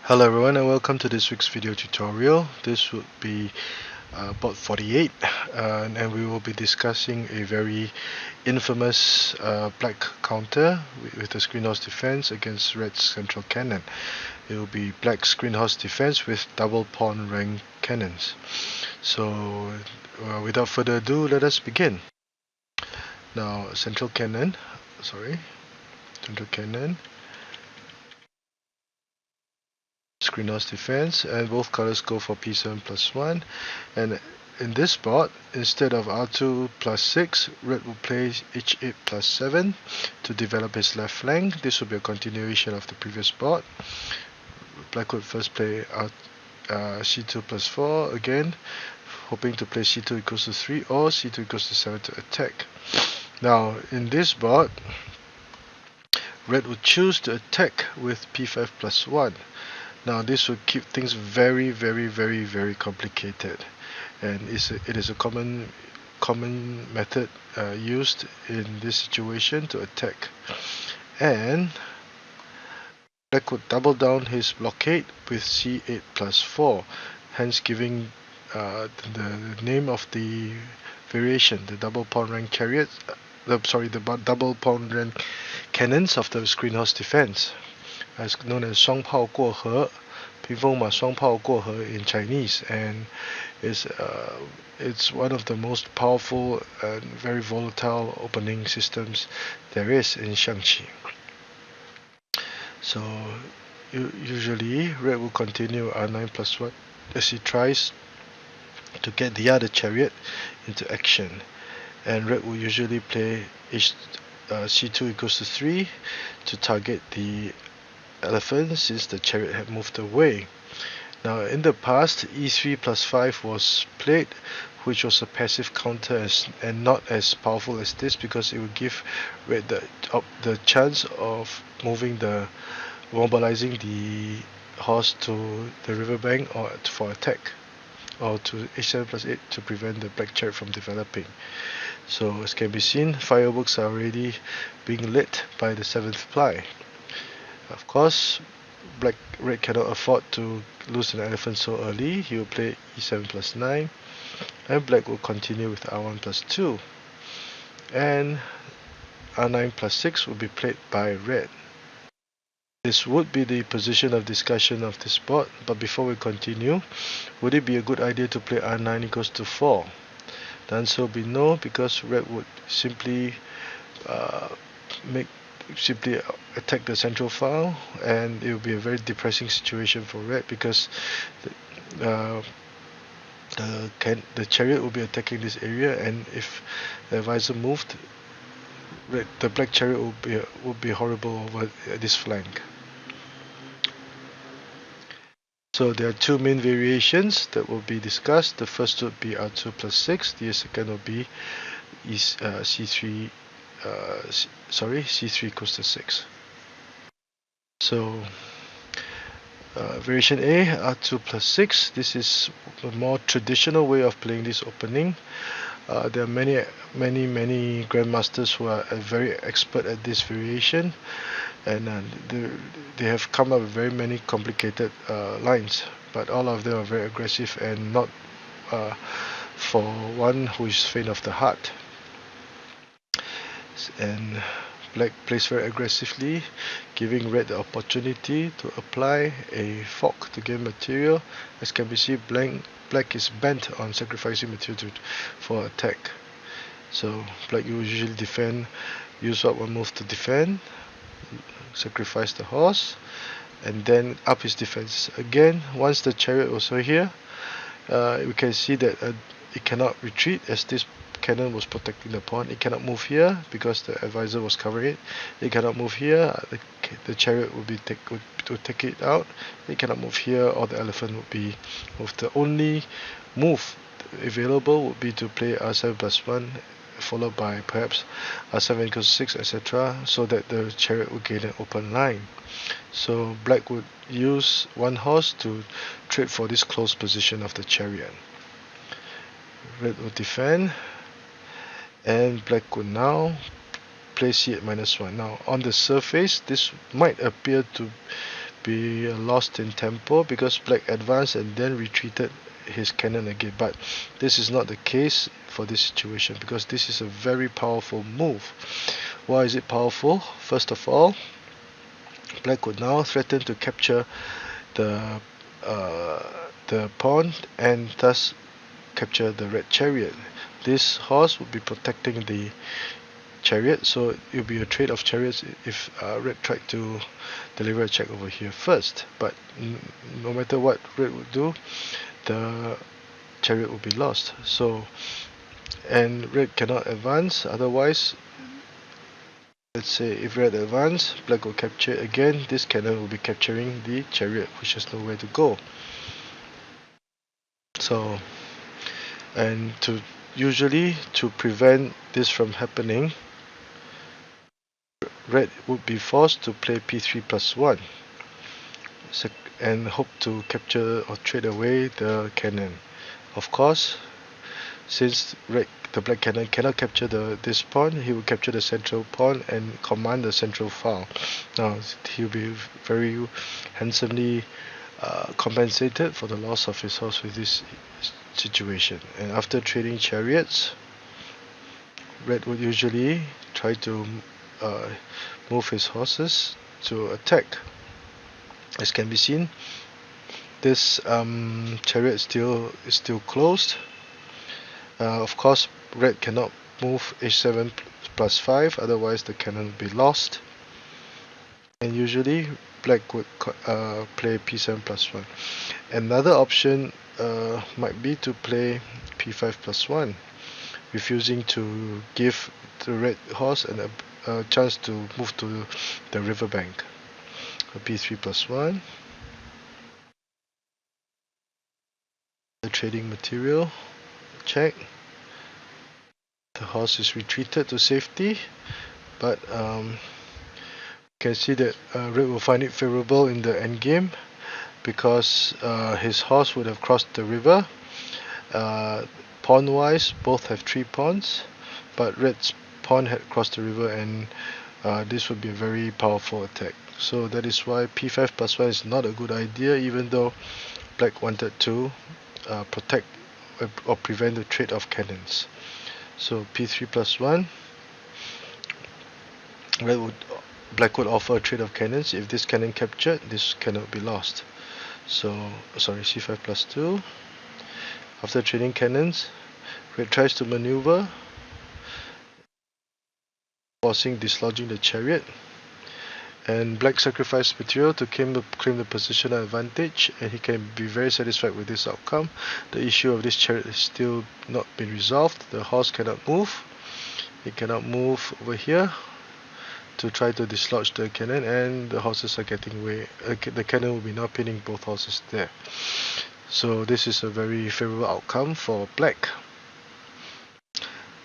Hello everyone and welcome to this week's video tutorial. This would be bot 48 and we will be discussing a very infamous black counter with the screen horse defense against red's central cannon. It will be black screen horse defense with double pawn rank cannons. So without further ado, let us begin. Now central cannon, screen horse defense, and both colors go for p7 plus 1. And in this board, instead of r2 plus 6, red will play h8 plus 7 to develop his left flank. This will be a continuation of the previous board. Black would first play c2 plus 4 again, hoping to play c2 equals to 3 or c2 equals to 7 to attack. Now in this board, red would choose to attack with p5 plus 1. Now this would keep things very complicated, and it is a common method used in this situation to attack. And black would double down his blockade with c8 plus 4, hence giving the name of the variation, the double pawn rank chariot, the double pawn rank cannons of the screen horse defense, as known as 双炮过河, 屏风马双炮过河 in Chinese, and it's one of the most powerful and very volatile opening systems there is in Xiangqi. So usually red will continue r9 plus 1 as he tries to get the other chariot into action, and red will usually play c2 equals to 3 to target the elephant since the chariot had moved away. Now in the past, e3 plus 5 was played, which was a passive counter and not as powerful as this, because it would give red the chance of mobilizing the horse to the riverbank or for attack, or to h7 plus 8 to prevent the black chariot from developing. So as can be seen, fireworks are already being lit by the 7th ply. Of course, red cannot afford to lose an elephant so early. He will play e7 plus 9, and black will continue with r1 plus 2, and r9 plus 6 will be played by red. This would be the position of discussion of this board, but before we continue, would it be a good idea to play r9 equals to 4? The answer will be no, because red would simply attack the central file, and it will be a very depressing situation for red, because the chariot will be attacking this area, and if the advisor moved, the black chariot would be horrible over this flank. So there are two main variations that will be discussed. The first would be r2 plus 6. The second will be c3 equals to 6. So variation A, r2 plus 6. This is a more traditional way of playing this opening. There are many grandmasters who are very expert at this variation, and they have come up with very many complicated lines, but all of them are very aggressive and not for one who is faint of the heart. And black plays very aggressively, giving red the opportunity to apply a fork to gain material. As can be seen, black is bent on sacrificing material for attack. So black will usually use up one move to defend, sacrifice the horse, and then up his defense again. Once the chariot also here, we can see that it cannot retreat, as this cannon was protecting the pawn. It cannot move here because the advisor was covering it. It cannot move here. The chariot would take it out. It cannot move here, or the elephant would be moved. The only move available would be to play r7 plus 1, followed by perhaps r7 equals 6, etc., so that the chariot would gain an open line. So black would use one horse to trade for this close position of the chariot. Red would defend, and black would now play c8 minus 1. Now on the surface, this might appear to be lost in tempo because black advanced and then retreated his cannon again. But this is not the case for this situation because this is a very powerful move. Why is it powerful? First of all, black would now threaten to capture the uh, the pawn and thus capture the red chariot. This horse would be protecting the chariot, so it will be a trade of chariots if red tried to deliver a check over here first. But no matter what red would do, the chariot will be lost. So, and red cannot advance, otherwise, let's say if red advance, black will capture it again. This cannon will be capturing the chariot, which has nowhere to go. So, and usually to prevent this from happening, red would be forced to play p3 plus 1 and hope to capture or trade away the cannon. Of course, since the black cannon cannot capture this pawn, he will capture the central pawn and command the central file. Now he'll be very handsomely compensated for the loss of his horse with this situation. And after trading chariots, red would usually try to move his horses to attack. As can be seen, this chariot is still closed. Of course, red cannot move h7 plus 5, otherwise the cannon will be lost. And usually black would play p7 plus 1. Another option might be to play p5 plus 1, refusing to give the red horse a chance to move to the riverbank. p3 plus 1. The trading material, check. The horse is retreated to safety, but you can see that red will find it favorable in the endgame because his horse would have crossed the river. Pawn wise, both have 3 pawns, but red's pawn had crossed the river, and this would be a very powerful attack. So that is why p5 plus 1 is not a good idea, even though black wanted to protect or prevent the trade of cannons. So p3 plus 1, black would offer a trade of cannons. If this cannon captured, this cannot be lost. So sorry, c5 plus 2. After trading cannons, red tries to maneuver, forcing dislodging the chariot, and black sacrificed material to claim the positional advantage, and he can be very satisfied with this outcome. The issue of this chariot is still not been resolved. The horse cannot move. It cannot move over here to try to dislodge the cannon, and the horses are getting away. The cannon will be now pinning both horses there. So this is a very favorable outcome for black.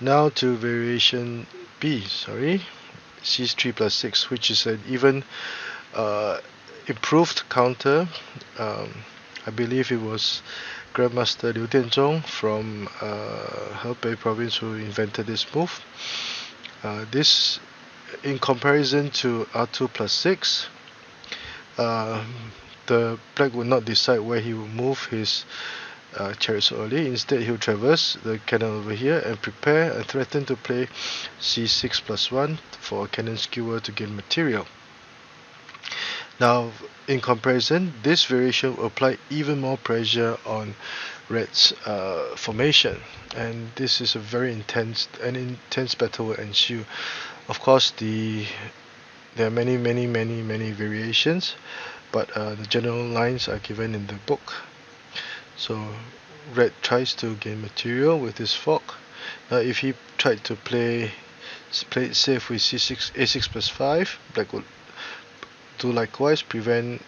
Now to variation B, c3 plus 6, which is an even improved counter. I believe it was Grandmaster Liu Dianzhong from Hebei province who invented this move. This, in comparison to r2 plus 6, the black will not decide where he will move his chariot so early. Instead, he will traverse the cannon over here and prepare and threaten to play c6 plus 1 for a cannon skewer to gain material. Now, in comparison, this variation will apply even more pressure on red's formation, and this is a very intense battle will ensue. Of course, there are many variations, but the general lines are given in the book. So red tries to gain material with this fork. Now if he tried to play it safe with a6 plus 5, black would do likewise, prevent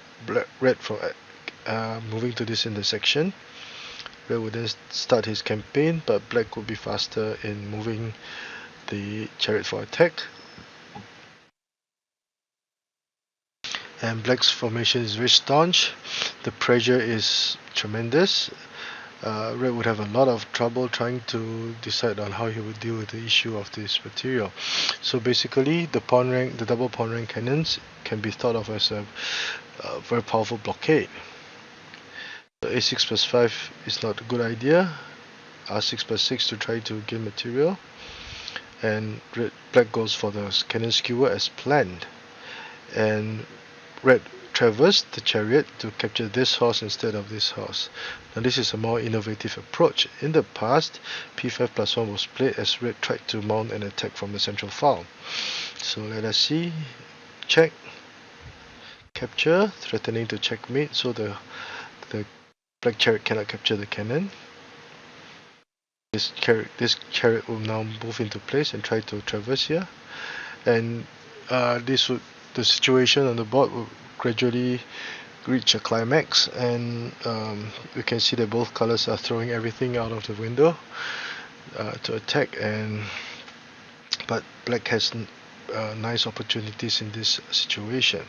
red from moving to this intersection. Red would then start his campaign, but black would be faster in moving the chariot for attack. And black's formation is very staunch. The pressure is tremendous. Red would have a lot of trouble trying to decide on how he would deal with the issue of this material. So basically, the double pawn rank cannons can be thought of as a very powerful blockade. So a6 plus 5 is not a good idea. r6 plus 6 to try to gain material, and black goes for the cannon skewer as planned, and red traversed the chariot to capture this horse instead of this horse. Now this is a more innovative approach. In the past, p5 plus 1 was played as red tried to mount an attack from the central file. So let us see. Check, capture, threatening to checkmate, so the black chariot cannot capture the cannon. This chariot will now move into place and try to traverse here, and the situation on the board will gradually reach a climax, and you can see that both colors are throwing everything out of the window to attack, but black has nice opportunities in this situation.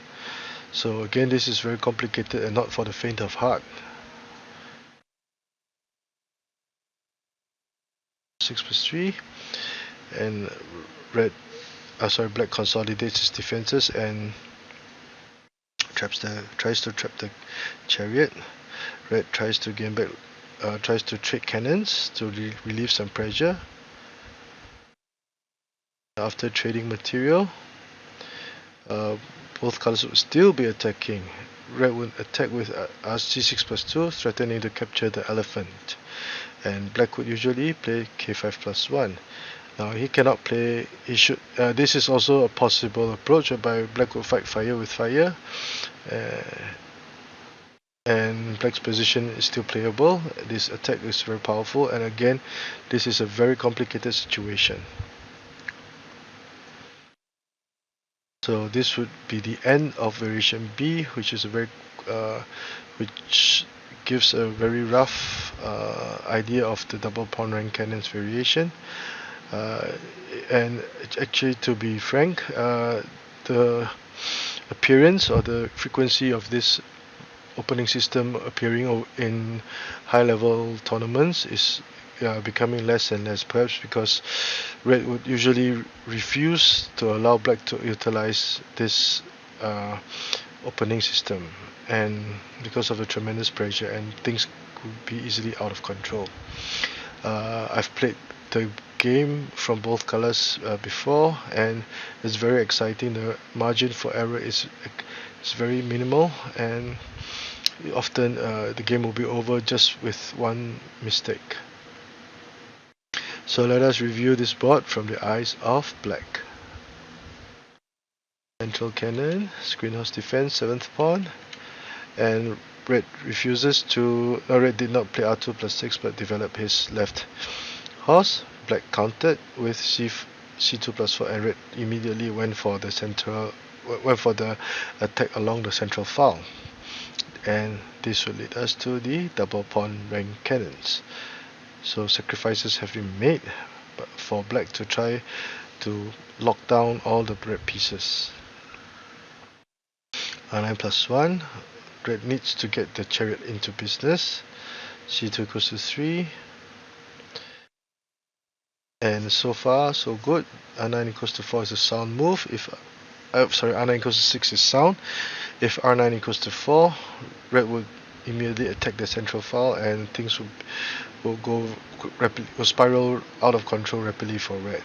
So again, this is very complicated and not for the faint of heart. 6 plus 3, and black consolidates his defenses and tries to trap the chariot. Red tries to gain back, tries to trade cannons to relieve some pressure. After trading material, both colors would still be attacking. Red would attack with c6 plus 2, threatening to capture the elephant, and black would usually play k5 plus 1. Now he cannot play. This is also a possible approach whereby black will fight fire with fire, and black's position is still playable. This attack is very powerful, and again, this is a very complicated situation. So this would be the end of variation B, which is which gives a very rough idea of the double pawn rank cannons variation. And actually, to be frank, the appearance or the frequency of this opening system appearing in high-level tournaments is becoming less and less, perhaps because red would usually refuse to allow black to utilize this opening system, and because of the tremendous pressure, and things could be easily out of control. I've played the game from both colors before, and it's very exciting. The margin for error is very minimal, and often the game will be over just with one mistake. So let us review this board from the eyes of black. Central cannon, screenhouse defense, 7th pawn, and red refuses to. Red did not play r2 plus 6 but developed his left horse. Black countered with c2 plus 4, and red immediately went for the attack along the central file, and this will lead us to the double pawn rank cannons. So sacrifices have been made for black to try to lock down all the red pieces. r9 plus 1, red needs to get the chariot into business. c2 equals to 3, and so far so good. r9 equals to 4 is a sound move. r9 equals to 6 is sound. If r9 equals to 4, red would immediately attack the central file, and things will spiral out of control rapidly for red.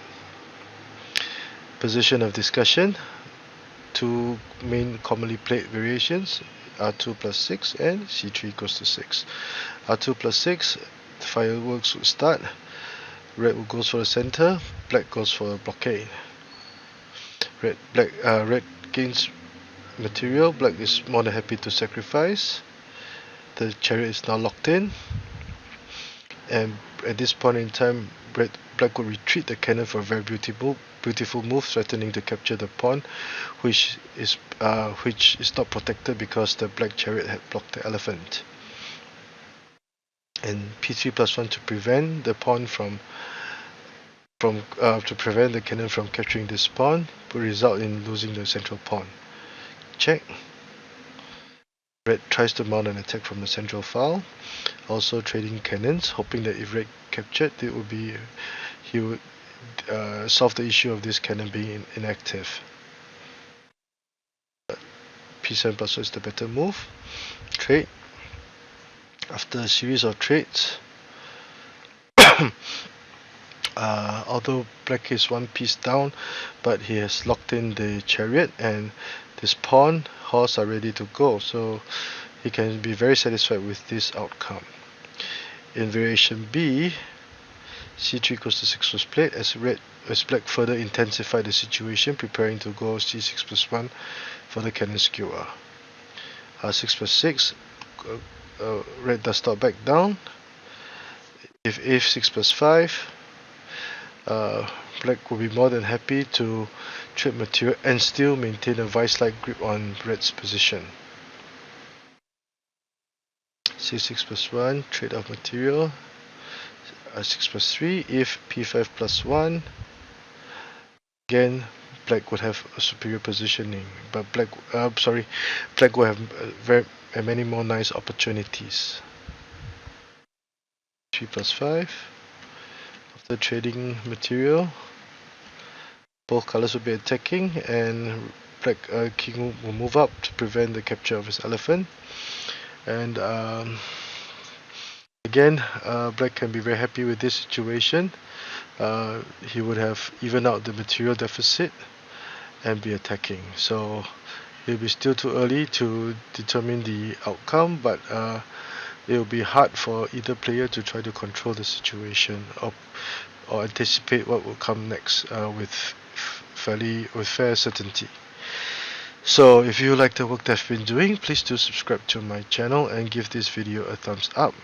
Position of discussion: two main commonly played variations, r2 plus 6 and c3 equals to 6. r2 plus 6, the fireworks will start. Red goes for the center, black goes for a blockade. Red gains material. Black is more than happy to sacrifice. The chariot is now locked in, and at this point in time, black will retreat the cannon for a very beautiful move, threatening to capture the pawn, which is not protected because the black chariot had blocked the elephant. And p3 plus 1 to prevent the pawn to prevent the cannon from capturing this pawn will result in losing the central pawn. Check. Red tries to mount an attack from the central file, also trading cannons, hoping that if Red captured, he would solve the issue of this cannon being inactive. P7 plus 1 is the better move. Trade. After a series of trades, although black is one piece down, but he has locked in the chariot and this pawn, horse are ready to go, so he can be very satisfied with this outcome. In variation B, c3 equals to 6 was played as black further intensified the situation, preparing to go c6 plus 1 for the cannon skewer. 6 plus 6, red does not back down. If f6 plus 5, black will be more than happy to trade material and still maintain a vice-like grip on red's position. c6 plus 1, trade of material. 6 plus 3, if p5 plus 1, again black would have a superior positioning, but black will have many more nice opportunities. 3 plus 5, after trading material, both colors will be attacking, and black king will move up to prevent the capture of his elephant. And again, black can be very happy with this situation. He would have evened out the material deficit and be attacking. So it will be still too early to determine the outcome, but it will be hard for either player to try to control the situation or anticipate what will come next with fair certainty. So if you like the work that I've been doing, please do subscribe to my channel and give this video a thumbs up.